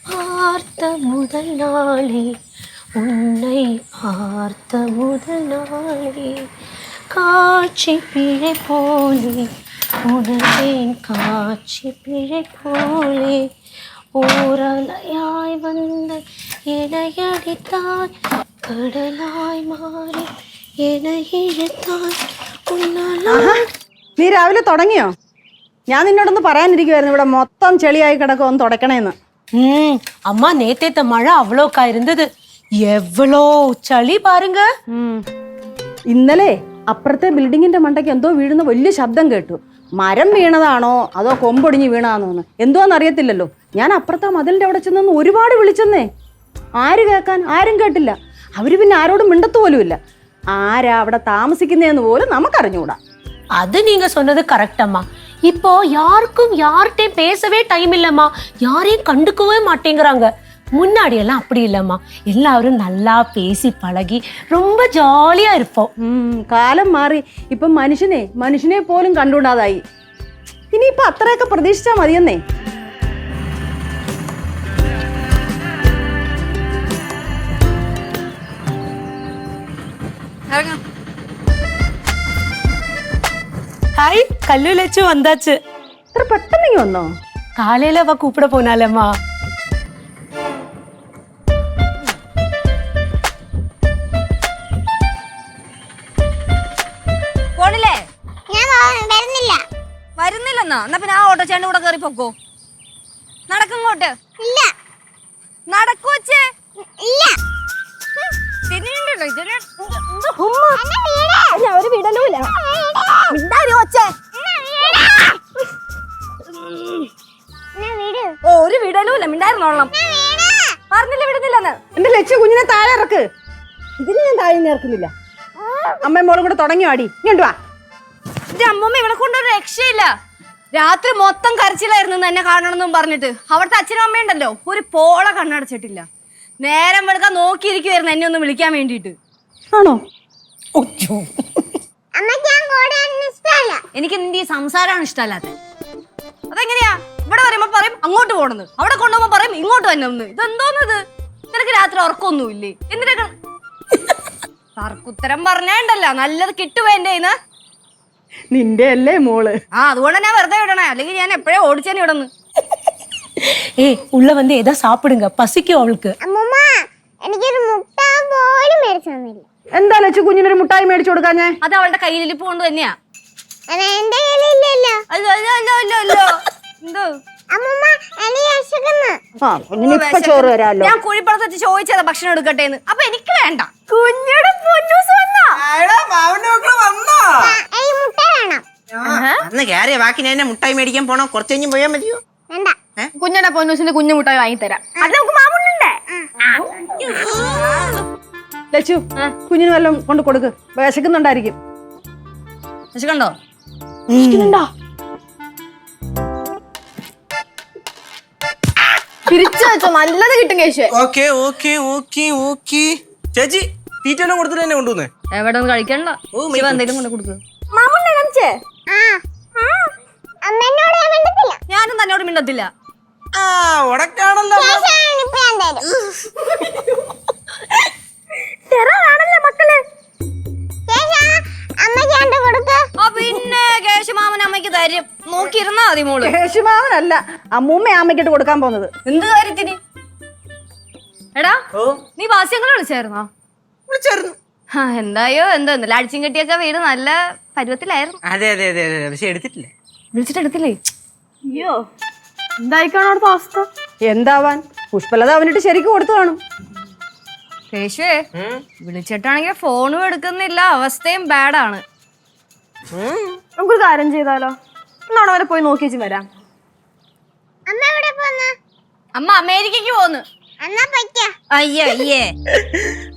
பார்த்த முதல் நாளே உன்னை பார்த்த முதல் நாளே காட்சி பிழை போலே உணர்ந்தேன் காட்சி பிழை போலே ஓரலையாய் வந்து எனையடித்தாய் கடலாய் மாறி എന്നെ ഇഴുത്താൻ നീ രാവിലെ തുടങ്ങിയോ? ഞാൻ നിന്നോടൊന്ന് പറയാനിരിക്കുവായിരുന്നു ഇവിടെ മൊത്തം ചെളിയായി കിടക്കും ഒന്ന് തുടക്കണേന്ന്. அம்மா நேத்தேத்த மழை அவ்வளோக்கா இருந்தது எவ்வளோ ചളി பாருங்க. ഇന്നലെ അപ്പുറത്തെ ബിൽഡിങ്ങിന്റെ മണ്ടയ്ക്ക് എന്തോ വീഴുന്ന വലിയ ശബ്ദം കേട്ടു. മരം വീണതാണോ അതോ കൊമ്പൊടിഞ്ഞ് വീണതാണോന്ന് എന്തോന്ന് അറിയത്തില്ലല്ലോ. ഞാൻ അപ്പുറത്തെ മതിലിന്റെ അവിടെ ചെന്നൊന്ന് ഒരുപാട് വിളിച്ചെന്നേ. ആര് കേൾക്കാൻ? ആരും കേട്ടില്ല. അവര് പിന്നെ ആരോടും മിണ്ടത്തു പോലുമില്ല. ആരാ അവിടെ താമസിക്കുന്നതെന്ന് പോലും നമുക്കറിഞ്ഞൂടാ. அது நீங்க சொன்னது கரெக்ட் அம்மா. இப்போ யாருக்கும் யார்கிட்டையும் பேசவே டைம் இல்லம்மா. யாரையும் கண்டுக்கவே மாட்டேங்கிறாங்க. முன்னாடி எல்லாம் அப்படி இல்லம்மா. எல்லாரும் நல்லா பேசி பழகி ரொம்ப ஜாலியா இருப்போம். കാലം മാറി. ഇപ്പം മനുഷ്യനെ പോലും കണ്ടുകൂടാതായി. ഇനിയിപ്പൊ അത്രയൊക്കെ പ്രതീക്ഷിച്ചാ മതിയെന്നേ. ஹாய் கல்லு லட்சு வந்தாச்சு. ഇത്ര പെട്ടെന്ന് വന്നോ? காலையில அவ கூப்பிட போனாலம்மா. പോണില്ലേ? വരുന്നില്ലെന്നാ? എന്നാ പിന്നെ ആ ഓട്ടോ ചേട്ടൻ്റെ കൂടെ കയറി പൊക്കോ. നടക്കിങ്ങോട്ട്. ഇല്ല നടക്കുവച്ചേ. ഇല്ല ഒരു വിടലൂല. ഓ ഒരു വിടലൂല. മിണ്ടായിരുന്നോളണം. പറഞ്ഞില്ല വിടുന്നില്ലെന്ന്. എന്റെ ലക്ഷ്യ കുഞ്ഞിനെ താഴെ ഇറക്ക്. ഇതിന് ഞാൻ താഴെ ഇറക്കുന്നില്ല. അമ്മയും മോളും കൂടെ തുടങ്ങി ആടി. ഇങ്ങോട്ട് വാ. എന്റെ അമ്മൂമ്മ ഇവിടെ കൊണ്ടൊരു രക്ഷയില്ല. രാത്രി മൊത്തം കരച്ചിലായിരുന്നു എന്നെ കാണണമെന്നും പറഞ്ഞിട്ട്. അവിടുത്തെ അച്ഛനും അമ്മയുണ്ടല്ലോ ഒരു പോള കണ്ണടച്ചിട്ടില്ല. നേരം വെളുക്കാൻ നോക്കിയിരിക്കുവായിരുന്നു എന്നെ ഒന്ന് വിളിക്കാൻ വേണ്ടിട്ട്. ആണോ? എനിക്ക് നിന്റെ ഈ സംസാരമാണ് ഇഷ്ടമല്ലാത്ത. അതെങ്ങനെയാ? ഇവിടെ വരുമ്പോ പറയും അങ്ങോട്ട് പോണെന്ന്, അവിടെ കൊണ്ടുപോകുമ്പോ പറയും ഇങ്ങോട്ട് വന്നെന്ന്. ഇതെന്തോന്നത്? നിനക്ക് രാത്രി ഉറക്കൊന്നുമില്ലേ? എന്തിനാ തർക്കുത്തരം പറഞ്ഞാണ്ടല്ലോ നല്ലത് കിട്ടുവോ എന്റെ കയ്യിന്ന്? നിന്റെ അല്ലേ മോള്? അതുകൊണ്ട് ഞാൻ വെറുതെ വിടണേ, അല്ലെങ്കിൽ ഞാൻ എപ്പോഴേ ഓടിച്ചേനെ ഇവിടെന്ന്. உள்ள வந்து ஏதோ சாப்பிடுங்க, பசிக்கும் அவளுக்கு. എനിക്കൊരു മുട്ട പോലും മേടിച്ചു തന്നില്ല. എന്താ ലച്ചു കുഞ്ഞിനൊരു മുട്ടായി മേടിച്ചു കൊടുക്കാഞ്ഞേ? അത് അവളുടെ കയ്യിലിരിപ്പ് കൊണ്ട് തന്നെയാ. എന്റെ കയ്യിലില്ലല്ലോ. എന്തോ ചോറ് വരാല്ലോ. ഞാൻ കുഴിപ്പുറത്ത് വെച്ച് ചോദിച്ചതാ ഭക്ഷണം എടുക്കട്ടേന്ന്. അപ്പൊ എനിക്ക് വേണ്ട. കുഞ്ഞിയുടെ പൊന്നൂസ് വന്നാ ബാക്കി ഞാൻ മുട്ടായി മേടിക്കാൻ പോണോ? കുറച്ച് കഴിഞ്ഞ് പോയാൽ മതിയോ? കുഞ്ഞിയുടെ പൊന്നൂസിന് കുഞ്ഞു മുട്ടായി വാങ്ങിത്തരാം. അത് നമുക്ക് മാമുണ്ടേ. ലച്ചു കുഞ്ഞിന് വല്ലതും കൊണ്ട് കൊടുക്ക്. വിശക്കുന്നുണ്ടായിരിക്കും. വിശക്കണ്ടോ? തിരിച്ചു വെച്ചോ, നല്ലത് കിട്ടും കേശു. ചേച്ചി തീറ്റ എല്ലാം കൊടുത്തിട്ട് തന്നെ കൊണ്ടുവന്നേ. എവിടെ ഒന്ന് കഴിക്കണ്ട. എന്തെങ്കിലും കൊണ്ട് കൊടുക്കുക. ഞാനും തന്നോട് മിണ്ടത്തില്ല. മക്കള് പിന്നെ കേശുമാമൻ അമ്മയ്ക്ക് തരും. നോക്കിയിരുന്നാ മതി മോള്. കേശുമാവനല്ല, അമ്മൂമ്മ അമ്മയ്ക്കിട്ട് കൊടുക്കാൻ പോകുന്നത്. എന്ത് കാര്യത്തിന്? എടാ നീ വാസ്യങ്ങളെ വിളിച്ചായിരുന്നോ? എന്തായോ എന്തോ ലാടിച്ചും കെട്ടിയൊക്കെ വീട് നല്ല പരുവത്തിലായിരുന്നു. അതെ അതെ അതെ അതെ, പക്ഷെ എടുത്തിട്ടില്ല. വിളിച്ചിട്ട് എടുത്തില്ലേ? അയ്യോ എന്തായിക്കാണോ അവിടുത്തെ അവസ്ഥ? എന്താവാൻ, പുഷ്പലത അവനിട്ട് ശരിക്കും കൊടുത്തു കാണും. കേശുവേ വിളിച്ചിട്ടാണെങ്കിൽ ഫോണും എടുക്കുന്നില്ല, അവസ്ഥയും ബാഡാണ്. നമുക്കൊരു കാര്യം ചെയ്താലോ? എന്നാണോ അവരെ പോയി നോക്കി വെച്ച് വരാം. അമ്മ അമേരിക്കക്ക് പോന്ന്.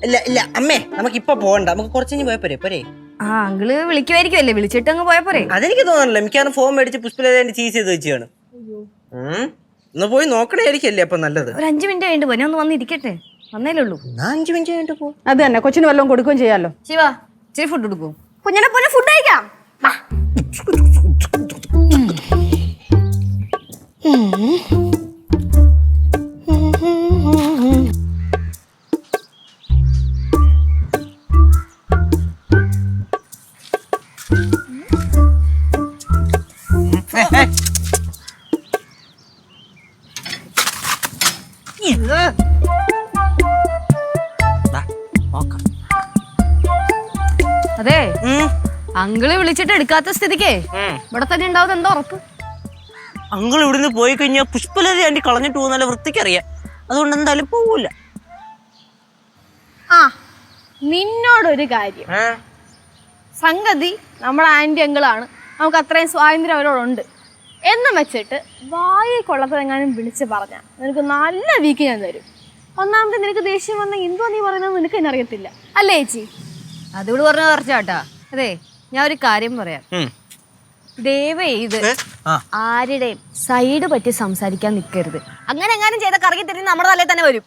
ഇല്ല അമ്മേ, നമുക്ക് ഇപ്പൊ പോകണ്ട. നമുക്ക് കുറച്ചു കഴിഞ്ഞ് പോയാ പോരെ? അങ്കിള് വിളിക്കുമായിരിക്കുമല്ലേ, വിളിച്ചിട്ട് അങ്ങ് പോയാ പോരെ? അതെനിക്ക് തോന്നണല്ലോ. മിക്കാറും ഫോൺ മേടിച്ച് പുഷ്പലതേന്റെ ചീസ് ചെയ്ത് വെച്ചാണ്. ഒന്ന് പോയി നോക്കണായിരിക്കല്ലേ അപ്പൊ നല്ലത്. ഒരു 5 മിനിറ്റ് കഴിഞ്ഞിട്ട് പോയി. ഒന്ന് വന്നിരിക്കട്ടെ. വന്നേലേ ഉള്ളൂ. 5 മിനിറ്റ് കഴിഞ്ഞിട്ട് പോ. അത് തന്നെ, കൊച്ചിന് വല്ലതും കൊടുക്കുകയും ചെയ്യാലോ. ശിവ ഇച്ചിരി ഫുഡ് കൊടുക്കും. കുഞ്ഞിനെ പോലെ ഫുഡ് കഴിക്കാം. അങ്കിള് വിളിച്ചിട്ട് എടുക്കാത്ത സ്ഥിതിക്കേ ഇവിടെ തന്നെ ഉണ്ടാവും എന്താ ഉറപ്പ്? അങ്കിൾ ഇവിടുന്ന് പോയി കഴിഞ്ഞാൽ പുഷ്പലത ആണ്ടി കളഞ്ഞിട്ട് പോകുന്നല്ല വൃത്തിക്കറിയാം. അതുകൊണ്ട് എന്തായാലും പോവൂല. ആ നിന്നോടൊരു കാര്യം, സംഗതി നമ്മുടെ ആന്റി അങ്കിളാണ്, നമുക്ക് അത്രയും സ്വാതന്ത്ര്യം അവരോടുണ്ട് എന്നും വെച്ചിട്ട് വായി കൊള്ളത്തെങ്ങാനും വിളിച്ച് പറഞ്ഞാൽ നിനക്ക് നല്ല വീക്ക് ഞാൻ തരും. ഒന്നാമത് നിനക്ക് ദേഷ്യം വന്ന എന്തോ നീ പറയുന്നത് നിനക്ക് തന്നെ അറിയത്തില്ല അല്ലേ ചേച്ചി? അതോട് പറഞ്ഞ കുറച്ചാട്ടാ. അതെ, ഞാൻ ഒരു കാര്യം പറയാം. ദയവ് ചെയ്ത് ആരുടെയും സൈഡ് പറ്റി സംസാരിക്കാൻ നിൽക്കരുത്. അങ്ങനെ എങ്ങാനും ചെയ്ത കറങ്ങി തിരിഞ്ഞ് നമ്മുടെ തലയിൽ തന്നെ വരും.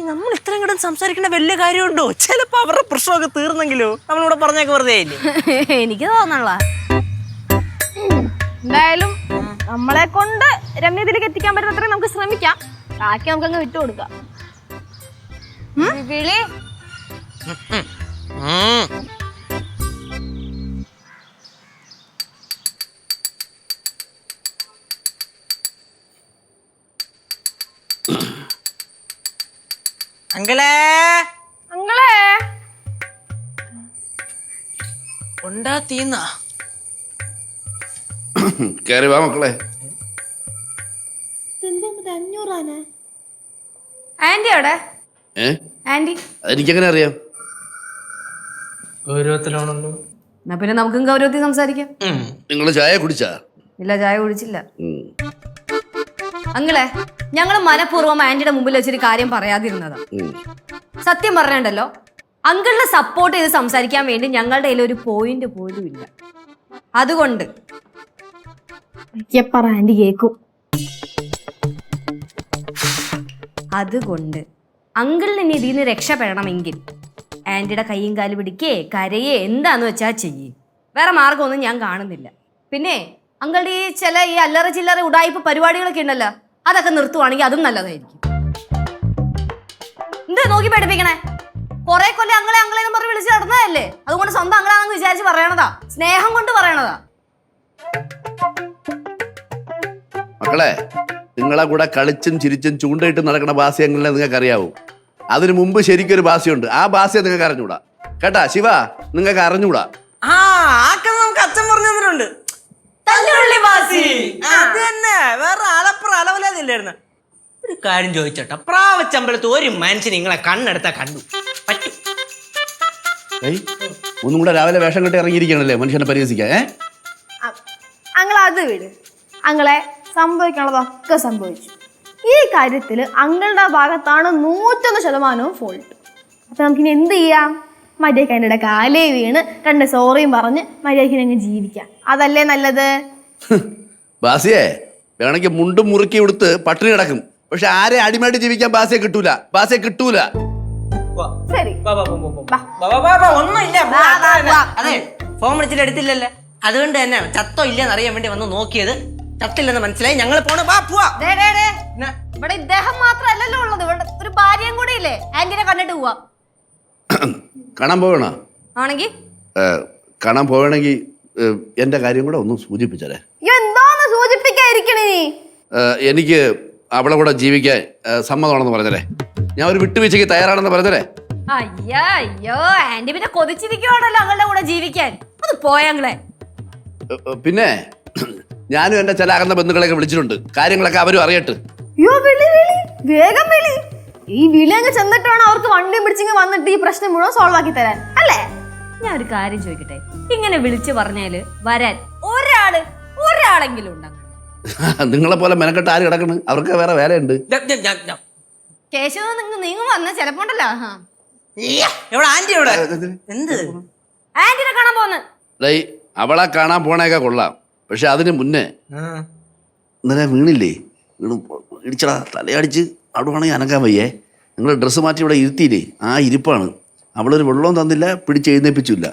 നമ്മൾ ഇത്രയും കിടന്ന് സംസാരിക്കേണ്ട വലിയ കാര്യമുണ്ടോ? ചിലപ്പോ അവരുടെ പ്രശ്നമൊക്കെ തീർന്നെങ്കിലോ നമ്മളിവിടെ പറഞ്ഞൊക്കെ വെറുതെ ആയില്ലേ? എനിക്ക് തോന്നണ എന്തായാലും നമ്മളെ കൊണ്ട് രമ്യത്തിലേക്ക് എത്തിക്കാൻ പറ്റുന്നത്രയും നമുക്ക് ശ്രമിക്കാം. ബാക്കി നമുക്കങ്ങ് വിട്ടുകൊടുക്കാം. വിളി അങ്കിളേ അങ്ങളെ ഉണ്ടാത്തീന്നാ കയറി വാ മക്കളെ. ആന്റി അവിടെ ആന്റി അതെനിക്കെങ്ങനെ അറിയാം? ഗൗരവത്തിലാണല്ലോ. എന്നാ പിന്നെ നമുക്കും ഗൗരവത്തിൽ സംസാരിക്കാം. നിങ്ങൾ ചായ കുടിച്ചാ? ഇല്ല, ചായ കുടിച്ചില്ല. അങ്ങളെ ഞങ്ങള് മനഃപൂർവ്വം ആന്റിയുടെ മുമ്പിൽ വെച്ചൊരു കാര്യം പറയാതിരുന്നതാ. സത്യം പറഞ്ഞല്ലോ, അങ്കിളിനെ സപ്പോർട്ട് ചെയ്ത് സംസാരിക്കാൻ വേണ്ടി ഞങ്ങളുടെ കയ്യിൽ ഒരു പോയിന്റ് പോലും ഇല്ല. അതുകൊണ്ട് ആന്റി കേക്കും. അതുകൊണ്ട് അങ്കിളിന് ഇനി ഇതിൽ നിന്ന് രക്ഷപ്പെടണമെങ്കിൽ ആന്റിയുടെ കൈയും കാലും പിടിക്കേ കരയേ എന്താന്ന് വെച്ചാൽ ചെയ്യേ. വേറെ മാർഗമൊന്നും ഞാൻ കാണുന്നില്ല. പിന്നെ അങ്കിളുടെ ഈ അല്ലറ ചില്ലറ ഉടായ്പ പരിപാടികളൊക്കെ ഉണ്ടല്ലോ, അതൊക്കെ നിർത്തുവാണെങ്കിൽ അതും നല്ലതായിരിക്കും. എന്ത് നോക്കി പഠിപ്പിക്കണേ? കുറെ കൊല്ലം അങ്ങളെന്നും പറഞ്ഞ് വിളിച്ച് നടന്നതല്ലേ, അതുകൊണ്ട് സ്വന്തം അങ്ങളാണെന്ന് വിചാരിച്ച് പറയണതാ, സ്നേഹം കൊണ്ട് പറയണതാ. മക്കളെ, നിങ്ങളെ കൂടെ കളിച്ചും ചിരിച്ചും ചൂണ്ടയിട്ട് നടക്കുന്ന ഭാസ്യങ്ങളെ നിങ്ങൾക്ക് അറിയാവൂ. അതിനു മുമ്പ് ശരിക്കൊരു ഭാസ്യമുണ്ട്. ആ ഭാസ്യം നിങ്ങൾക്ക് അറിഞ്ഞൂടാ കേട്ടാ. ശിവ, നിങ്ങൾക്ക് അറിഞ്ഞൂടാ. നമുക്ക് അച്ഛൻ പറഞ്ഞു തന്നിട്ടുണ്ട്. അത് തന്നെ, വേറെ ആളപ്പുറം അലവലാതില്ലായിരുന്നു. ഒരു കാര്യം ചോദിച്ചോട്ടാ, പ്രാവച്ചമ്പലത്ത് ഒരു മനുഷ്യൻ നിങ്ങളെ കണ്ണെടുത്താ കണ്ടു പറ്റും? ഒന്നും കൂടെ രാവിലെ വേഷം കെട്ടി ഇറങ്ങിയിരിക്കണല്ലേ മനുഷ്യനെ പരിഹസിക്കാൻ. അങ്ങളെ അത് വിട്. അങ്ങളെ സംഭവിക്കാനുള്ളതൊക്കെ സംഭവിച്ചു. ഈ കാര്യത്തിൽ അങ്ങളുടെ ഭാഗത്താണ് 101% ഫോൾട്ട്. അപ്പൊ നമുക്കിനി എന്ത് ചെയ്യാം? മര്യാദയ്ക്ക് അതിൻ്റെ കാലേ വീണ് 2 സോറിയും പറഞ്ഞ് മര്യാദയ്ക്ക് അങ്ങ് ജീവിക്കാം. അതല്ലേ നല്ലത്? ബാസിയെ വേണമെങ്കിൽ മുണ്ടും മുറുക്കി കൊടുത്ത് പട്ടിണി കിടക്കും. പക്ഷെ ആരെ അടിമായിട്ട് ജീവിക്കാൻ ബാസിയെ കിട്ടൂല. ബാസിയെ കിട്ടൂല. ശരി, ഒന്നുമില്ല. അതെ, ഫോൺ വിളിച്ചിട്ട് എടുത്തില്ലല്ലേ, അതുകൊണ്ട് തന്നെ ചത്തോ ഇല്ലെന്ന് അറിയാൻ വേണ്ടി വന്ന് നോക്കിയത്. ചത്തില്ലെന്ന് മനസ്സിലായി, ഞങ്ങൾ പോണ. ഇവിടെ ഇദ്ദേഹം മാത്രല്ലല്ലോ ഉള്ളത്, ഇവിടെ ഒരു ഭാര്യയും കൂടെ ഇല്ലേ? ആന്റിനെ കണ്ടിട്ട് പോവാ. കാണാൻ പോകണോ? ആണെങ്കിൽ കാണാൻ പോകണമെങ്കിൽ എന്റെ കാര്യം കൂടെ ഒന്ന് സൂചിപ്പിച്ചേ. എന്താന്ന് സൂചിപ്പിക്കാതിരിക്കണേ നീ? എനിക്ക് അവളെ കൂടെ ജീവിക്കാൻ സമ്മതമാണെന്ന് പറഞ്ഞേ. ഞാൻ ഒരു വിട്ടുവീഴ്ചയ്ക്ക് തയ്യാറാണെന്ന് പറഞ്ഞേ. അയ്യോ, ആന്റി പിന്നെ കൊതിച്ചിരിക്കുവാണല്ലോ അങ്ങളുടെ കൂടെ ജീവിക്കാൻ. അത് പോയങ്ങളെ. പിന്നെ ഞാനും എന്റെ ചില അകന്ന ബന്ധുക്കളെയൊക്കെ വിളിച്ചിട്ടുണ്ട്. കാര്യങ്ങളൊക്കെ അവരും അറിയട്ടെ. വേഗം വിളി. ഈ വിളി അങ്ങ് ചെന്നിട്ട് വേണം അവർക്ക് വണ്ടിയും പിടിച്ചിങ്ങ് വന്നിട്ട് ഈ പ്രശ്നം മുഴുവൻ സോൾവ് ആക്കി തരാൻ അല്ലേ? ഞാൻ ഒരു കാര്യം ചോദിക്കട്ടെ, ഇങ്ങനെ വിളിച്ചു പറഞ്ഞാല് വരാൻ ഒരാളെങ്കിലും ഉണ്ടാകും? നിങ്ങളെ പോലെ മെനക്കെട്ട് ആര് കിടക്കണ്? അവർക്ക് വേറെ വേലയുണ്ട്. കേശവ നിങ്ങൾ വന്ന ചിലപ്പോ ഉണ്ടല്ലോ. ആന്റിനെ കാണാൻ പോന്ന്. അവളെ കാണാൻ പോണേക്കെ കൊള്ളാം. പക്ഷെ അതിന് മുന്നേ ഇന്നലെ വീണില്ലേ, ഇടിച്ചടാ, തലയടിച്ച് അവിടെ വേണമെങ്കിൽ അനക്കാൻ വയ്യേ. നിങ്ങൾ ഡ്രസ്സ് മാറ്റി ഇവിടെ ഇരുത്തിയില്ലേ, ആ ഇരിപ്പാണ്. അവളൊരു വെള്ളവും തന്നില്ല, പിടിച്ച് എഴുന്നേപ്പിച്ചില്ല.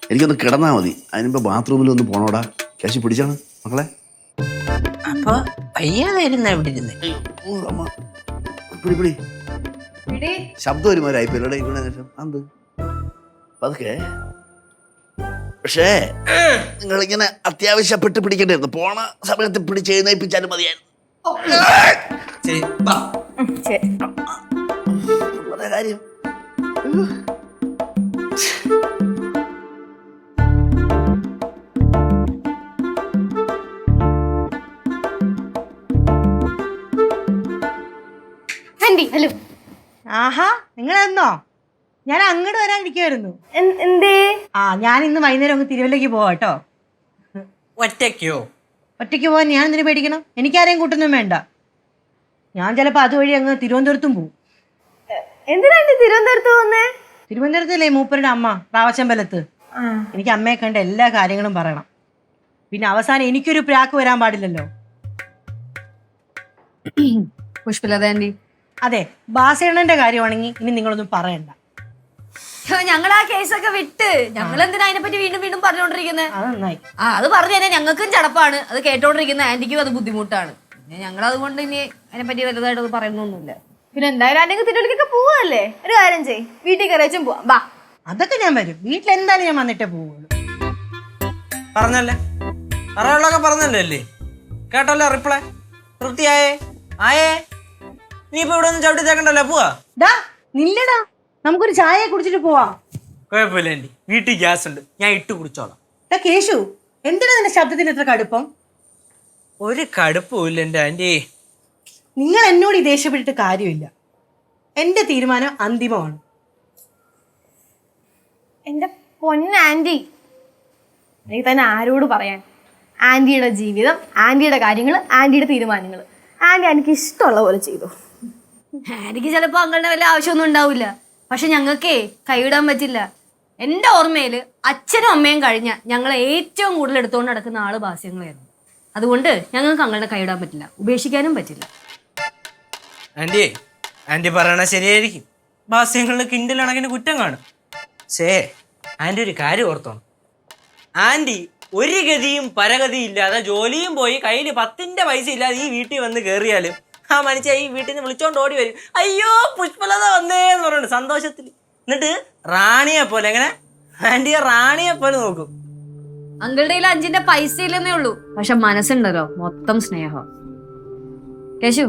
എനിക്കൊന്ന് കിടന്നാൽ മതി. അതിനുമ്പോ ബാത്റൂമിൽ ഒന്ന് പോണോടാ. ക്യാഷ് പിടിച്ചാണ് മക്കളെ. അപ്പൊ പിടി ശബ്ദം ഒരു മാതിരി ആയിപ്പോയില്ലേ ഇവിടെ ശേഷം. അത് പതുക്കെ. പക്ഷേ നിങ്ങളിങ്ങനെ അത്യാവശ്യപ്പെട്ട് പിടിക്കേണ്ടിരുന്നു. പോണ സമയത്ത് പിടിച്ച് എഴുന്നേപ്പിച്ചാലും മതിയായിരുന്നു. കാര്യം ആഹാ നിങ്ങൾ എന്നോ ഞാൻ അങ്ങോട്ട് വരാനിരിക്കുമായിരുന്നു. എന്തേ? ഞാൻ ഇന്ന് വൈകുന്നേരം അങ്ങ് തിരുവല്ലയ്ക്ക് പോവാ കേട്ടോ. ഒറ്റയ്ക്കോ? ഒറ്റയ്ക്ക് പോവാൻ ഞാൻ എന്തിനു പേടിക്കണം? എനിക്കാരെയും കൂട്ടൊന്നും വേണ്ട. ഞാൻ ചിലപ്പോൾ അതുവഴി അങ്ങ് തിരുവനന്തപുരത്തും പോകും. എന്തിനാ തിരുവനന്തപുരത്ത് പോകുന്നേ? തിരുവനന്തപുരത്തല്ലേ മൂപ്പരുടെ അമ്മ റാവച്ചമ്പലത്ത്. എനിക്ക് അമ്മയെ കണ്ട എല്ലാ കാര്യങ്ങളും പറയണം. പിന്നെ അവസാനം എനിക്കൊരു പ്രാക്ക് വരാൻ പാടില്ലല്ലോ. പുഷ്പലത ആന്റി, അതെ, ബാസേണ്ണന്റെ കാര്യമാണെങ്കിൽ ഇനി നിങ്ങളൊന്നും പറയണ്ട. ഞങ്ങൾ ആ കേസൊക്കെ വിട്ട് ഞങ്ങൾ എന്തിനാ അതിനെപ്പറ്റി വീണ്ടും വീണ്ടും പറഞ്ഞോണ്ടിരിക്കുന്നത്? അത് നന്നായി. അത് പറഞ്ഞു തന്നെ ഞങ്ങൾക്കും ചടപ്പാണ്, അത് കേട്ടോണ്ടിരിക്കുന്ന ആന്റിക്കും അത് ബുദ്ധിമുട്ടാണ്. പിന്നെ ഞങ്ങൾ അതുകൊണ്ട് ഇനി അതിനെപ്പറ്റി വലുതായിട്ട് പറയുന്നൊന്നുമില്ല. പിന്നെ എന്തായാലും ആന്റിക്ക് തിരുവല്ലക്കൊക്കെ പോവല്ലേ, ഒരു കാര്യം ചെയ്യ്, വീട്ടിൽ കയറിച്ചും പോവാം. ബാ, അതൊക്കെ ഞാൻ വരും. വീട്ടിലെന്തായാലും ഞാൻ വന്നിട്ടേ പോവുള്ളൂ. പറഞ്ഞല്ലേ, പറയാനുള്ളതൊക്കെ പറഞ്ഞല്ലേ? കേട്ടല്ലോ റിപ്ലൈ? തൃപ്തിയായേ? ആയേ? ഇനിയിപ്പോ ഇവിടെ ഒന്നും ചവിട്ടി തേക്കണ്ടല്ലോ, പോവാ. നില്ലടാ, നമുക്കൊരു ചായ കുടിച്ചിട്ട് പോവാം. കുഴപ്പമില്ല ആന്റി, വീട്ടിൽ ഗ്യാസ് ഉണ്ട്, ഞാൻ ഇട്ട് കുടിച്ചോളാം. കേശു, എന്തിനാ നിന്റെ ശബ്ദത്തിന് എത്ര കടുപ്പം? ഒരു കടുപ്പവും ഇല്ല എൻ്റെ ആന്റി. നിങ്ങൾ എന്നോട് ഈ ദേഷ്യപ്പെട്ടിട്ട് കാര്യമില്ല. എന്റെ തീരുമാനം അന്തിമമാണ്. എന്റെ പൊന്നാന്റി, എനിക്ക് തന്നെ ആരോട് പറയാൻ? ആന്റിയുടെ ജീവിതം, ആന്റിയുടെ കാര്യങ്ങൾ, ആന്റിയുടെ തീരുമാനങ്ങൾ ആന്റി എനിക്ക് ഇഷ്ടമുള്ള പോലെ ചെയ്തു. ആന്റിക്ക് ചിലപ്പോൾ അങ്ങളുടെ വല്ല ആവശ്യമൊന്നും ഉണ്ടാവില്ല, പക്ഷെ ഞങ്ങൾക്കേ കൈവിടാൻ പറ്റില്ല. എൻ്റെ ഓർമ്മയിൽ അച്ഛനും അമ്മയും കഴിഞ്ഞ ഞങ്ങളെ ഏറ്റവും കൂടുതൽ എടുത്തുകൊണ്ട് നടക്കുന്ന ആള് ഭാസ്യങ്ങളായിരുന്നു. അതുകൊണ്ട് ഞങ്ങൾക്ക് അങ്ങളുടെ കൈവിടാൻ പറ്റില്ല, ഉപേക്ഷിക്കാനും പറ്റില്ല. ആന്റി പറയണ ശരിയായിരിക്കും. ഭാസ്യങ്ങളിൽ കിണ്ടലണക്കിന് കുറ്റം കാണും. ആന്റി ഒരു കാര്യം ഓർത്തോണം. ആന്റി ഒരു ഗതിയും പരഗതിയും ഇല്ലാതെ ജോലിയും പോയി കയ്യിൽ 10 പൈസ ഇല്ലാതെ ഈ വീട്ടിൽ വന്ന് കയറിയാലും ആ മനുഷ്യ ഈ വീട്ടിൽ നിന്ന് വിളിച്ചോണ്ട് ഓടി വരും. അയ്യോ പുഷ്പലത വന്നേന്ന് പറഞ്ഞു സന്തോഷത്തിൽ. എന്നിട്ട് റാണിയെ പോലെ, എങ്ങനെ ആന്റിയെ റാണിയെ പോലെ നോക്കും. അങ്കിളുടെ 5 പൈസ ഇല്ലെന്നേ ഉള്ളൂ, പക്ഷെ മനസ്സുണ്ടല്ലോ മൊത്തം സ്നേഹം. കേശു,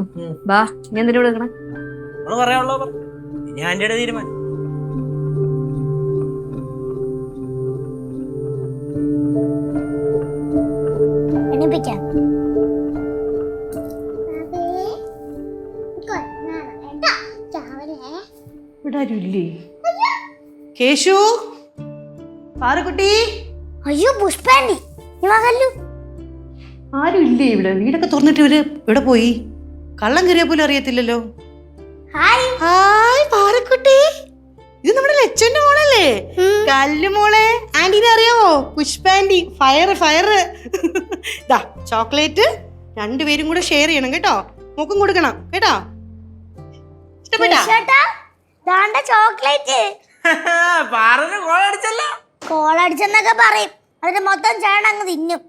ബാ, നീ എന്തിനു കൊടുക്കണം? നമ്മൾ പറയാനുള്ളോ പറ. ഇനി ആന്റിയുടെ തീരുമാനം. എണിപ്പിക്കാം. ഇവിടെ ആരും ഇല്ലേ? കേശു, പാറക്കുട്ടി, അയ്യോ പുഷ്പാണ്ടി, ഇവകല്ലു ആരും ഇല്ലേ ഇവിടെ? വീടൊക്കെ തുറന്നിട്ട് ഇവര് ഇവിടെ പോയി? കള്ളം കയറിയ പോലും അറിയത്തില്ലല്ലോ. ഹായ്. ഹായ് പാറക്കുട്ടി, ഇത് നമ്മുടെ ലച്ചന്റെ മോളല്ലേ? കല്ലു മോളെ, ആന്റിനെ അറിയാവോ? പുഷ്പാന്റി, ഫയർ. ഇതാ ചോക്ലേറ്റ്, രണ്ടുപേരും കൂടെ ഷെയർ ചെയ്യണം കേട്ടോ. മുഖം കൊടുക്കണം കേട്ടോ. ഇഷ്ടപ്പെട്ടാ? ദാണ്ട ചോക്ലേറ്റ്. പാറന് കോളടിച്ചല്ലോ. കോളടിച്ചെന്നൊക്കെ പറയും, അതിന്റെ മൊത്തം ചേട്ടൻ അങ്ങ് തിന്നും.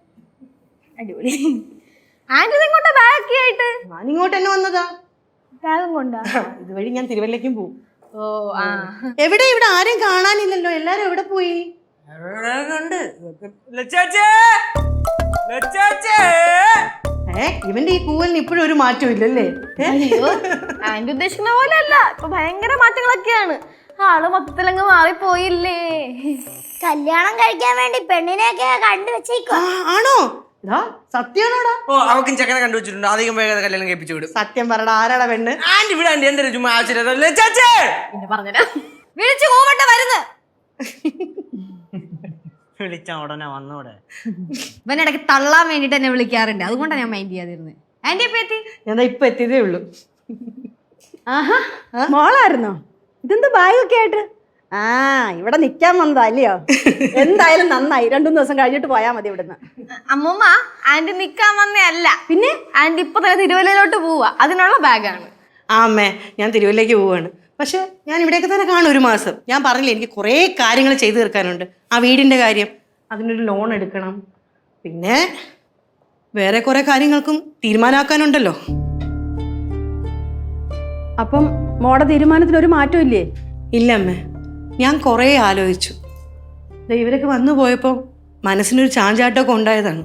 അടിപൊളി. ആന്റി ഇങ്ങോട്ട് ബാക്കി ആയിട്ട്? ഞാനിങ്ങോട്ട് തന്നെ വന്നതാ. ബാഗും കൊണ്ടാ? ഇതുവഴി ഞാൻ തിരുവല്ലയ്ക്കും പോകും. ഓ, ആ. എവിടെ ഇവിടെ ആരും കാണാനില്ലല്ലോ, എല്ലാരും എവിടെ പോയി? ഇവന്റെ ഈ കൂവലിന് ഇപ്പോഴും ഒരു മാറ്റവും ഇല്ലല്ലേ? അയ്യോ, ആന്റി ഉദ്ദേശിക്കുന്ന പോലെ അല്ല, ഇപ്പൊ ഭയങ്കര മാറ്റങ്ങളൊക്കെയാണ്. ആള് മൊത്തത്തിലങ്ങ് മാറിപ്പോയില്ലേ. കല്യാണം കഴിക്കാൻ വേണ്ടി പെണ്ണിനെയൊക്കെ കണ്ടുവച്ചേക്കോ? ആണോ? സത്യമാണോടാ? ഓ, അവക്കും ചെക്കനെ കണ്ടുവച്ചിട്ടുണ്ട്. അധികം വേഗം കല്യാണം കഴിപ്പിച്ചു വിടും. സത്യം പറടാ, ആരാടാ പെണ്ണ്? ആന്റി ഇവിടെ ആന്റി എന്തൊരു ചുമ്മാ ആവശ്യമില്ല. പിന്നെ പറഞ്ഞുതരാം. വിളിച്ചു കൂവണ്ട വരുന്നു. വിളിച്ച ഉടനെ വന്നോടെ. ഇവനിടയ്ക്ക് തള്ളാൻ വേണ്ടിട്ട് എന്നെ വിളിക്കാറുണ്ട്, അതുകൊണ്ടാണ് ഞാൻ മൈൻഡ് ചെയ്യാതിരുന്നത്. ആന്റി എപ്പോ എത്തി? ഞാൻ ഇപ്പൊ എത്തിയതേ ഉള്ളൂ. ആഹാ, മോളായിരുന്നോ? ഇതെന്ത് ബാഗൊക്കെ ആയിട്ട്? ഇവിടെ നിക്കാൻ വന്നതാ അല്ലയോ? എന്തായാലും നന്നായി, 2-3 ദിവസം കഴിഞ്ഞിട്ട് പോയാ മതി ഇവിടുന്ന്. അമ്മൂമ്മ, ആന്റി നിക്കാൻ വന്നേ അല്ല, പിന്നെ ആന്റി ഇപ്പൊ തന്നെ തിരുവല്ലയിലോട്ട് പോവാ, അതിനുള്ള ബാഗാണ്. അമ്മേ, ഞാൻ തിരുവല്ലയ്ക്ക് പോവാണ്. പക്ഷെ ഞാൻ ഇവിടെയൊക്കെ തന്നെ കാണും 1 മാസം. ഞാൻ പറഞ്ഞില്ലേ, എനിക്ക് കുറേ കാര്യങ്ങൾ ചെയ്തു തീർക്കാനുണ്ട്. ആ വീടിന്റെ കാര്യം, അതിനൊരു ലോൺ എടുക്കണം, പിന്നെ വേറെ കുറെ കാര്യങ്ങൾക്കും തീരുമാനമാക്കാനുണ്ടല്ലോ. അപ്പം മോടെ തീരുമാനത്തിന് ഒരു മാറ്റവും ഇല്ലേ? ഇല്ല അമ്മേ, ഞാൻ കുറേ ആലോചിച്ചു. ഇവരൊക്കെ വന്നു പോയപ്പോൾ മനസ്സിനൊരു ചാഞ്ചാട്ടമൊക്കെ ഉണ്ടായതാണ്.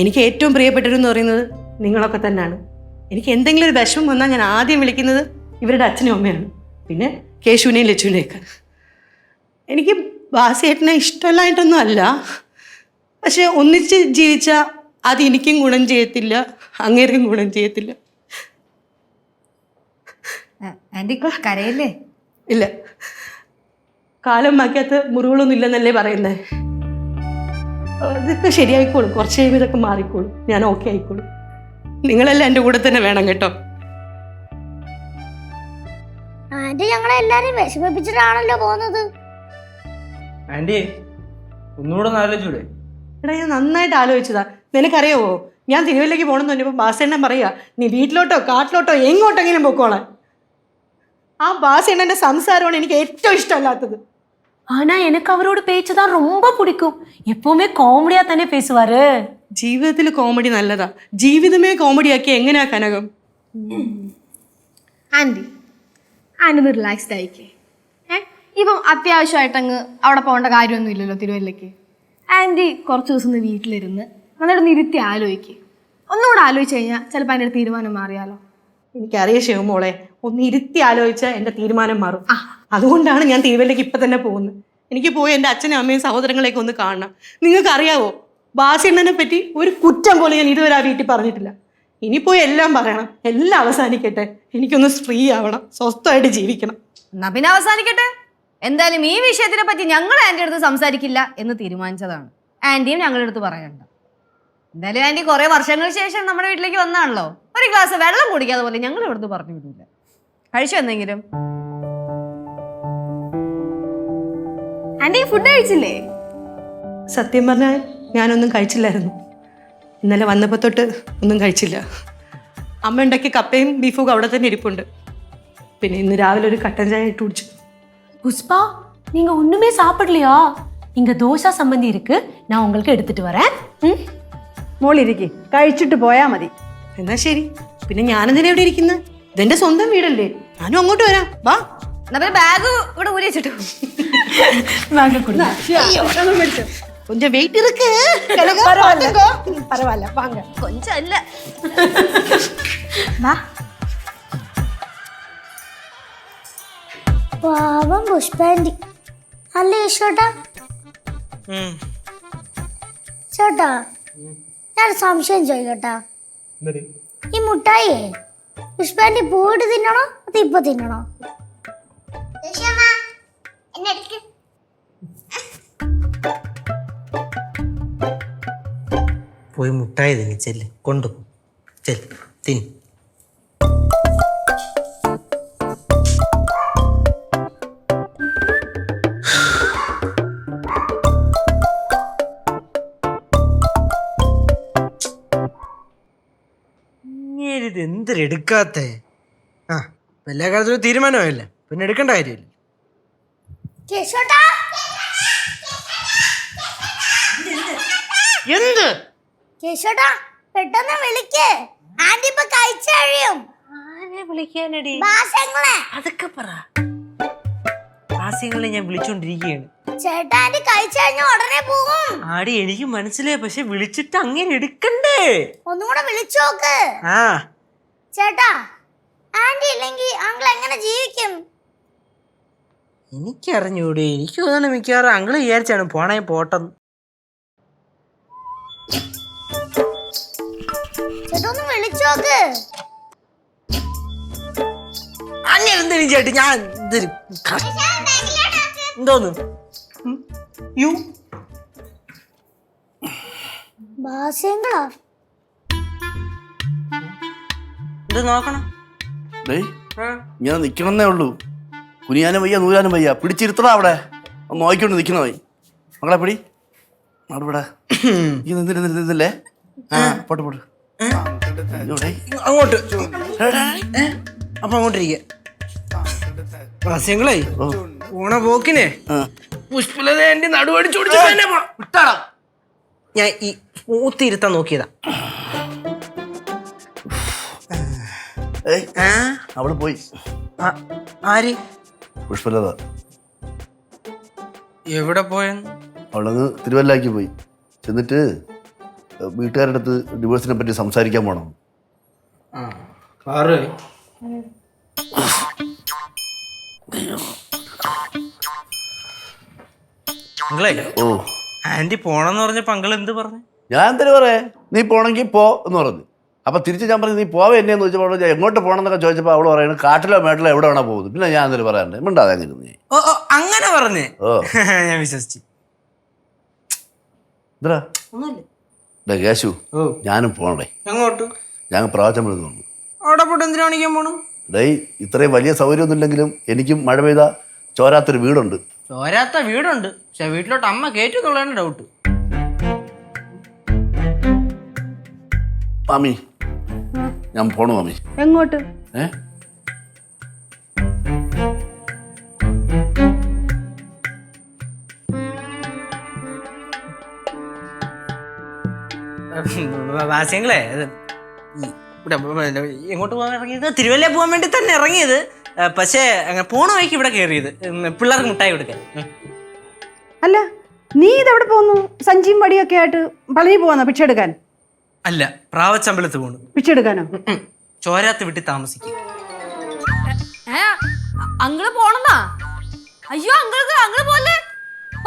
എനിക്ക് ഏറ്റവും പ്രിയപ്പെട്ടവരെന്ന് പറയുന്നത് നിങ്ങളൊക്കെ തന്നെയാണ്. എനിക്ക് എന്തെങ്കിലും ഒരു വിഷമം വന്നാൽ ഞാൻ ആദ്യം വിളിക്കുന്നത് ഇവരുടെ അച്ഛനും അമ്മയാണ്, പിന്നെ കേശുവിനെയും ലച്ചുവിനെയൊക്കെ. എനിക്ക് ബാസിയേട്ടനെ ഇഷ്ടമല്ലായിട്ടൊന്നും അല്ല, പക്ഷെ ഒന്നിച്ച് ജീവിച്ചാൽ അത് എനിക്കും ഗുണം ചെയ്യത്തില്ല, അങ്ങേർക്കും ഗുണം ചെയ്യത്തില്ല. ആന്റി കരയല്ലേ? ഇല്ല, കാലം മാക്കാത്ത മുറിവുകളൊന്നും ഇല്ലെന്നല്ലേ പറയുന്നത്. ഇതൊക്കെ ശരിയായിക്കോളും, കുറച്ച് കഴിയുമ്പോൾ ഇതൊക്കെ മാറിക്കോളും, ഞാൻ ഓക്കെ ആയിക്കോളും. നിങ്ങളെല്ലാം എൻ്റെ കൂടെ തന്നെ വേണം കേട്ടോ. ആന്റി ഞങ്ങളെ എല്ലാരും വിഷമിപ്പിച്ചിട്ടാണല്ലോ പോകുന്നത്. ആന്റി ഒന്നുകൂടെ ഒന്ന് ആലോചിച്ചൂടെ? എടാ, ഞാൻ നന്നായിട്ട് ആലോചിച്ചതാ. നിനക്കറിയാവോ, ഞാൻ തിരുവല്ലയ്ക്ക് പോകണമെന്ന് പറഞ്ഞപ്പോൾ ബാസേണ്ണൻ പറയാ, നീ വീട്ടിലോട്ടോ കാട്ടിലോട്ടോ എങ്ങോട്ടെങ്കിലും പൊക്കോളാൻ. ആ ബാസേണ്ണൻ്റെ സംസാരമാണ് എനിക്ക് ഏറ്റവും ഇഷ്ടമല്ലാത്തത്. ஆனா எனக்கு அவரோட பேச்சு தான் ரொம்ப பிடிக்கும். எப்பவுமே காமெடியா தானே பேசுவாரு. ജീവിതത്തിൽ കോമഡി നല്ലതാ, ജീവിതമേ കോമഡിയാക്കി എങ്ങനെയാ കനകം? ആന്റി ഒന്ന് റിലാക്സ്ഡ് ആയിക്കേ. ഇപ്പം അത്യാവശ്യമായിട്ടങ്ങ് അവിടെ പോകേണ്ട കാര്യമൊന്നും ഇല്ലല്ലോ തിരുവല്ലയ്ക്ക്. ആന്റി കുറച്ച് ദിവസം ഒന്ന് വീട്ടിലിരുന്ന് നന്നായിട്ടൊന്ന് ഇരുത്തി ആലോചിക്കുക. ഒന്നുകൂടെ ആലോചിച്ച് കഴിഞ്ഞാൽ ചിലപ്പോൾ അതിൻ്റെ തീരുമാനം മാറിയാലോ. എനിക്കറിയാം ശിവമോളെ, ഒന്ന് ഇരുത്തി ആലോചിച്ചാൽ എൻ്റെ തീരുമാനം മാറും. അതുകൊണ്ടാണ് ഞാൻ തിരുവല്ലയ്ക്ക് ഇപ്പം തന്നെ പോകുന്നത്. എനിക്ക് പോയി എൻ്റെ അച്ഛനും അമ്മയും സഹോദരങ്ങളെയൊക്കെ ഒന്ന് കാണണം. നിങ്ങൾക്ക് അറിയാവോ, ബാസിയണ്ണനെ പറ്റി ഒരു കുറ്റം പോലെ ഞാൻ ഇതുവരെ ആ വീട്ടിൽ പറഞ്ഞിട്ടില്ല. ഇനി പോയി എല്ലാം പറയണം, എല്ലാം അവസാനിക്കട്ടെ. എനിക്കൊന്ന് ഫ്രീ ആവണം, സ്വസ്ഥമായിട്ട് ജീവിക്കണം. എന്നാ പിന്നെ അവസാനിക്കട്ടെ. എന്തായാലും ഈ വിഷയത്തിനെ പറ്റി ഞങ്ങൾ ആന്റി അടുത്ത് സംസാരിക്കില്ല എന്ന് തീരുമാനിച്ചതാണ്. ആന്റിയും ഞങ്ങളുടെ അടുത്ത് പറയണ്ട. എന്തായാലും ആന്റി കുറെ വർഷങ്ങൾക്ക് ശേഷം നമ്മുടെ വീട്ടിലേക്ക് വന്നാണല്ലോ, ഒരു ഗ്ലാസ് വെള്ളം കുടിക്കാതെ പോലെ ഞങ്ങൾ ഇവിടുന്ന് പറഞ്ഞു വിടില്ല. കഴിച്ചോ എന്തെങ്കിലും? ആന്റി ഫുഡ് കഴിച്ചില്ലേ? സത്യം പറഞ്ഞാൽ ഞാനൊന്നും കഴിച്ചില്ലായിരുന്നു. ഇന്നലെ വന്നപ്പോൾ തൊട്ട് ഒന്നും കഴിച്ചില്ല. അമ്മ ഉണ്ടാക്കിയ കപ്പയും ബീഫും അവിടെ തന്നെ ഇരിപ്പുണ്ട്. പിന്നെ ഇന്ന് രാവിലെ ഒരു കട്ടൻ ചായ ഇട്ട് കുടിച്ചു. புஷ்பா, நீங்க ஒண்ணுமே சாப்பிடலையா? இங்க தோசை சம்பந்தி இருக்கு, நான் உங்களுக்கு எடுத்துட்டு வரேன். മോളിരിക്ക്, കഴിച്ചിട്ട് പോയാ മതി. എന്നാ ശരി. പിന്നെ ഞാനെന്തിനാ ഇവിടെ ഇരിക്കുന്നത്? ഇതെന്റെ സ്വന്തം വീടല്ലേ, ഞാനും അങ്ങോട്ട് വരാം. വാ. എന്നാ പിന്നെ ബാഗ് ഇവിടെ ഊരി വെച്ചിട്ടു. வாங்க கொடுங்க. കൊഞ്ചം വെയിറ്റ് ഇருக்கு. பரவாயில்ல, வாங்க. കൊഞ്ചം അല്ല. പാവം പുഷ്പാന്റി അല്ലേ ചേട്ടാ? ചേട്ടാ, ഞാൻ സംശയം ചോദിക്കട്ടാ. ഈ മുട്ടായിയെ പുഷ്പാന്റി പോയിട്ട് തിന്നണോ അത് ഇപ്പൊ തിന്നണോ? പോയി മുട്ടായി തിന്നി ചെല്ല്, കൊണ്ടുപോ, ചെല്ല് തിന്ന്. ഇത് എന്തൊരെടുക്കാത്ത എല്ലാ കാലത്തും തീരുമാനമായില്ല, പിന്നെ എടുക്കേണ്ട കാര്യമില്ല. കേശോട്ടാ, എന്ത് കേശോട്ടാ പെട്ടെന്ന് വിളിക്ക്, ആന്റി ഇപ്പൊ കഴിച്ചു കഴിയും. ആരെ വിളിക്കാനടി? ബാസങ്ങളെ അതൊക്കെ പറ. ബാസ്യങ്ങളെ ഞാൻ വിളിച്ചോണ്ടിരിക്കുകയാണ്. ചേട്ടാ, ആന്റി കഴിച്ചു കഴിഞ്ഞ ഉടനെ പോകും. ആടി എനിക്ക് മനസ്സിലായി, പക്ഷെ വിളിച്ചിട്ട് അങ്ങനെ എടുക്കണ്ടേ? ഒന്നും കൂടെ വിളിച്ചു നോക്ക്. ആ ചേട്ടാ, ആന്റി ഇല്ലെങ്കിൽ അങ്കിൾ എങ്ങനെ ജീവിക്കും? എനിക്കറിഞ്ഞൂടെ, എനിക്ക് തോന്നുന്നു മിക്കവാറും അങ്ങള് വിചാരിച്ചാണ് പോണേ പോട്ടെന്ന്. ചേട്ടാ ഒന്ന് വിളിച്ചു നോക്ക്. അങ്ങനെ എന്തെങ്കിലും ചേട്ടി ഞാൻ എന്തോന്ന് യു ബാസ്യങ്ങളാ ഇത് നോക്കണം. ഇങ്ങനെ നിക്കണമെന്നേ ഉള്ളൂ. കുനിയാനും വയ്യ, നൂരാനും വയ്യ. പിടിച്ചിരുത്തണം അവിടെ, ഒന്ന് നോക്കിക്കൊണ്ട് നിൽക്കണ പോയി. മകളെ പിടി, അവിടെ ഈ നിന്നില്ലേ? ആ പോട്ട് പോട്ട് അങ്ങോട്ട്. അപ്പൊ അങ്ങോട്ടിരിക്ക. വാസ്യങ്ങളെ പോണ പോക്കിനെ പുഷ്പലത എന്റെ നടുവടിച്ചോടിച്ച് വിട്ടാടാ. ഞാൻ ഈ സ്മൂത്ത് ഇരുത്താൻ നോക്കിയതാ. അവിടെ പോയി. ആര്? പുഷ്പലത. എവിടെ പോയെന്ന്? അവളങ്ങ് തിരുവല്ലാക്ക് പോയി. ചെന്നിട്ട് വീട്ടുകാരുടെ അടുത്ത് ഡിവോഴ്സിനെ പറ്റി സംസാരിക്കാൻ പോണം. ഓ, ആന്റി പോണെന്ന് പറഞ്ഞപ്പോ അങ്കിൾ എന്ത് പറഞ്ഞു? ഞാൻ എന്തിനു പറയേ, നീ പോണെങ്കി പോ എന്ന് പറഞ്ഞു. അപ്പം തിരിച്ച് ഞാൻ പറഞ്ഞു നീ പോവേ എന്നെയെന്ന് ചോദിച്ചപ്പോൾ എങ്ങോട്ട് പോകണം എന്നൊക്കെ ചോദിച്ചപ്പോൾ അവൾ പറയുന്നത് കാട്ടിലോ മേട്ടിലോ എവിടെ വേണോ പോകുന്നു. പിന്നെ ഞാൻ എന്തെങ്കിലും പറയാറുണ്ട് മിണ്ടാതെ അങ്ങനെ നീ. ഓ ഓ അങ്ങനെ പറഞ്ഞേ. ഓ ഞാൻ വിശ്വസിച്ചു. എന്താ കേശു ഞാനും പോകണ്ടേ? എങ്ങോട്ട്? ഞാൻ പ്രാവശ്യം എഴുതുന്നുണ്ട്. അവിടെ പോയിട്ട് എന്തിനാ കാണിക്കാൻ പോണു? ഡേയ് ഇത്രയും വലിയ സൗകര്യമൊന്നും ഇല്ലെങ്കിലും എനിക്കും മഴ പെയ്ത ചോരാത്തൊരു വീടുണ്ട്. ചോരാത്ത വീടുണ്ട്, പക്ഷെ വീട്ടിലോട്ട് അമ്മ കയറ്റും എന്നുള്ളതാണ് ഡൗട്ട്. മാമി ഞാൻ പോണു മാമി. എങ്ങോട്ട്? വാസ്യങ്ങളെ എങ്ങോട്ട് പോകാൻ ഇറങ്ങിയത്? തിരുവല്ല പോകാൻ വേണ്ടി തന്നെ ഇറങ്ങിയത്. പക്ഷേ അങ്ങനെ പോണ വഴിക്ക് ഇവിടെ കയറിയത് പിള്ളേർക്ക് മുട്ടായി കൊടുക്കാൻ. അല്ല നീ ഇതെവിടെ പോകുന്നു? സഞ്ചിയും വടിയൊക്കെ ആയിട്ട് പളനി പോവാന്നോ ഭിക്ഷ എടുക്കാൻ? അല്ല, പ്രാവച്ചമ്പലത്ത് പോണു. ഭിക്ഷ എടുക്കാനോ? ചോരാത്ത് വീട്ടിൽ താമസിക്കും. അങ്ങള് പോണെന്നാ? അയ്യോ അങ്ങള് പോലെ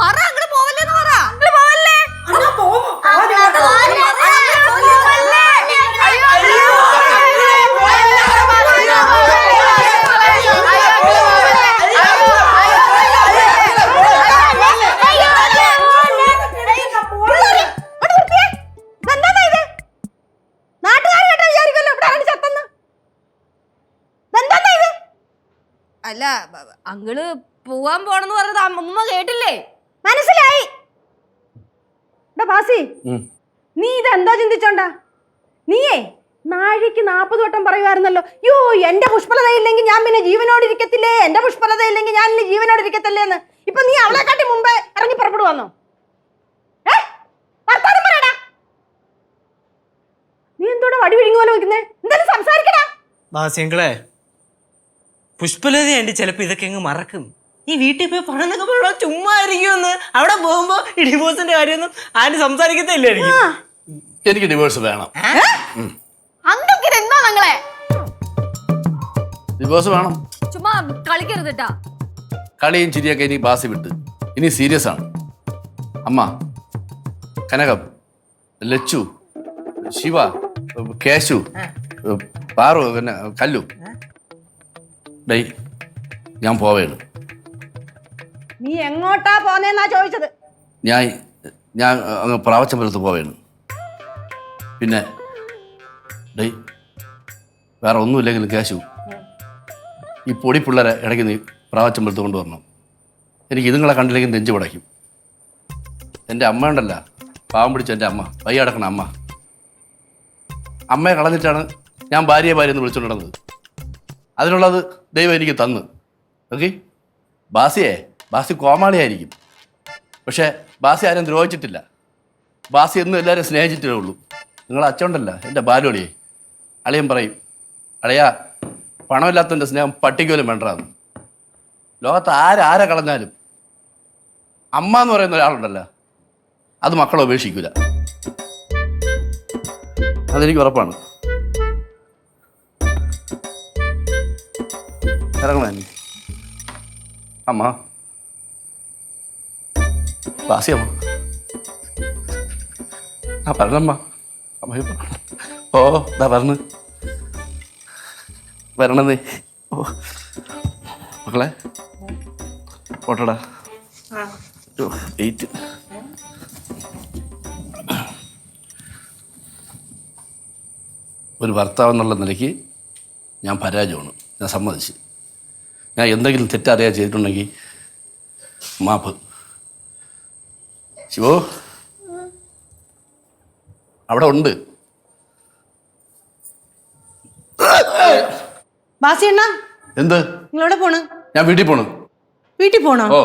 പറ, അങ്ങള് പോവല്ലേന്ന് പറ. അങ്ങള് പോവല്ലേ? അല്ല അങ്ങള് പോവാൻ പോണെന്ന് പറഞ്ഞത് അമ്മ കേട്ടില്ലേ? മനസ്സിലായി. ബാസി നീ ഇതെന്താ ചിന്തിച്ചോണ്ടാ? നീയേ നാഴിക്ക് 40 വട്ടം പറയുമായിരുന്നല്ലോ, യോ എന്റെ പുഷ്പലത ഇല്ലെങ്കിൽ ഞാൻ പിന്നെ ജീവനോട് ഇരിക്കത്തില്ലേ, എന്റെ പുഷ്പലത ഇല്ലെങ്കിൽ ഞാൻ ഇനി ജീവനോട് ഇരിക്കത്തില്ലേ എന്ന്. ഇപ്പൊ നീ അവളെ കാട്ടി മുമ്പേ ഇറങ്ങി പുറപ്പെടുവാന്നോ? നീ എന്തോടെ വടി വിഴുങ്ങി പോലെ വെക്കുന്നേ? എന്തായാലും സംസാരിക്കടാ. വാസ്യങ്ങളെ പുഷ്പലത ആണ്ടി ചിലപ്പോ ഇതൊക്കെ അങ്ങ് മറക്കും. ഈ വീട്ടിൽ പോയി പണം എന്നൊക്കെ പറഞ്ഞാൽ ചുമ്മാ ആയിരിക്കുമെന്ന്. അവിടെ പോകുമ്പോ ഈ ഡിവോഴ്സിന്റെ കാര്യമൊന്നും ആരും സംസാരിക്കത്തില്ലായിരിക്കും. എനിക്ക് ഡിവോഴ്സ് വേണം. എന്താ നിങ്ങളെ ഡിവോഴ്സ് വേണം. ചുമ്മാ കളിക്കരുത് കേട്ടാ. കളിയും ചിരിയൊക്കെ ഇനി ബാസി വിട്ട് ഇനി സീരിയസ് ആണ്. അമ്മ, കനകം, ലച്ചു, ശിവ, കേശു, പാറു, പിന്നെ കല്ലു, ഡേയ് ഞാൻ പോവേണ്. നീ എങ്ങോട്ടാ പോന്നേന്നാ ചോദിച്ചത്. ഞാൻ അങ്ങ് പ്രാവച്ചമ്പലത്ത് പോവേണ്. പിന്നെ ഡേയ് വേറെ ഒന്നുമില്ലെങ്കിലും കേശു ഈ പൊടി പിള്ളേരെ ഇടയ്ക്ക് നീ പ്രാവച്ചമ്പലത്ത് കൊണ്ടുവരണം. എനിക്ക് ഇതുങ്ങളെ കണ്ടില്ലെങ്കിൽ നെഞ്ചു പടയ്ക്കും. എൻ്റെ അമ്മ ഉണ്ടല്ല, പാവം പിടിച്ച എൻ്റെ അമ്മ, വയ്യ അടക്കണ അമ്മ. അമ്മയെ കളഞ്ഞിട്ടാണ് ഞാൻ ഭാര്യയെ എന്ന് വിളിച്ചുകൊണ്ട് നടന്നത്. അതിനുള്ളത് ദൈവം എനിക്ക് തന്നു. ഓക്കെ, ബാസി കോമാളിയായിരിക്കും, പക്ഷേ ബാസി ആരും ദ്രോഹിച്ചിട്ടില്ല. ബാസി എന്നും എല്ലാവരും സ്നേഹിച്ചിട്ടേ ഉള്ളൂ. നിങ്ങളെ അച്ഛണ്ടല്ല എൻ്റെ ബാലുളിയെ, അളിയൻ പറയും, അളിയാ പണമില്ലാത്തതിൻ്റെ സ്നേഹം പട്ടിക്കോലും വേണ്ടതാണ്. ലോകത്ത് ആരെ കളഞ്ഞാലും അമ്മ എന്ന് പറയുന്ന ഒരാളുണ്ടല്ലോ, അത് മക്കളെ ഉപേക്ഷിക്കില്ല. അതെനിക്ക് ഉറപ്പാണ്. ഇറങ്ങണ അമ്മ, ബാസിയമ്മ, ആ പറഞ്ഞമ്മ. അമ്മ ഓ ഇതാ വരണന്നേ. ഓ മക്കളെ ഓട്ടോടാ 8. ഒരു ഭർത്താവ് എന്നുള്ള നിലയ്ക്ക് ഞാൻ പരാജയമാണ്. ഞാൻ സമ്മതിച്ച്. ഞാൻ എന്തെങ്കിലും തെറ്ററിയാൻ ചെയ്തിട്ടുണ്ടെങ്കിൽ മാപ്പ്. ശിവോ അവിടെ ഉണ്ട്. ബാസി അണ്ണാ, എന്ത്? നിങ്ങളെവിടെ പോണ്? ഞാൻ വീട്ടിൽ പോണു. വീട്ടിൽ പോണോ? ഓ,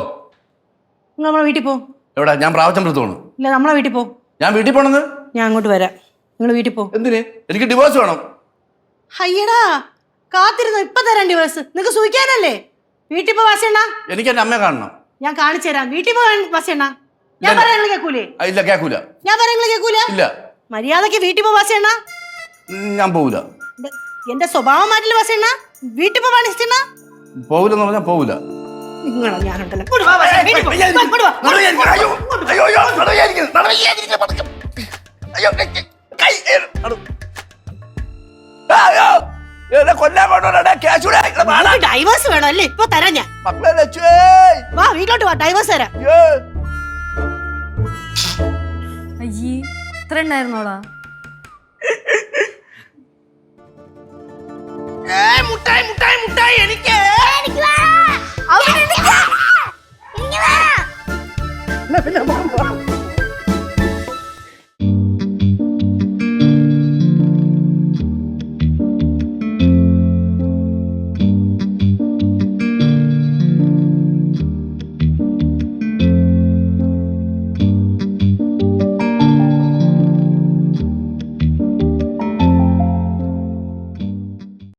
നിങ്ങൾ നമ്മളെ വീട്ടിൽ പോ. എവിടെ? ഞാൻ പ്രാവച്ചമ്പലത്ത് പോണു. ഇല്ല, നമ്മളെ വീട്ടിൽ പോ. ഞാൻ വീട്ടിൽ പോണെന്ന്? ഞാൻ അങ്ങോട്ട് വരാം. നിങ്ങൾ വീട്ടിൽ പോ. എന്തിന്? എനിക്ക് ഡിവോഴ്സ് വേണം. അയ്യടാ, കാത്തിരുന്നു. ഇപ്പൊ തരാം ഡിവോഴ്സ്. നിങ്ങൾക്ക് സൂഹിക്കാനല്ലേ? വീട്ടിൽ പോ വാസി അണ്ണാ. എനിക്ക് എൻ്റെ അമ്മയെ കാണണം. ഞാൻ കാണിച്ചു തരാം. വീട്ടിൽ പോ വാസി അണ്ണാ. ഞാൻ പറയാൻ നിങ്ങൾ കേൾക്കൂലേ? ഇല്ല, കേൾക്കൂല. ഞാൻ പറയാൻ നിങ്ങൾ കേൾക്കൂല? ഇല്ല. മര്യാദക്ക് വീട്ടിൽ പോ വാസി അണ്ണാ. ഞാൻ പോവില്ല. എന്റെ സ്വഭാവം മാറ്റില്ല വാസി അണ്ണാ. വീട്ടിൽ പോ വാസി അണ്ണാ. പോവില്ലെന്ന് പറഞ്ഞാൽ പോവില്ല. നിങ്ങളോ ഞാനുണ്ടല്ലോ. എന്നെ കൊല്ലാൻ കൊണ്ടുവരണ്ടേ കേശുടെ ഡൈവേഴ്സ് വേണം അല്ലേ? ഇപ്പൊ തരാം ഞാൻ. മക്കളെ ലച്ചുവേ വാ വീട്ടിലോട്ട് വാ, ഡൈവേഴ്സ് തരാം. അയ്യേ ഇത്ര ഉണ്ടായിരുന്നോളാ? മുട്ടായി മുട്ടായി മുട്ടായി എനിക്ക് എനിക്ക് വേണം. എനിക്ക് വേണം. പിന്നെ നമുക്ക് പോവാം.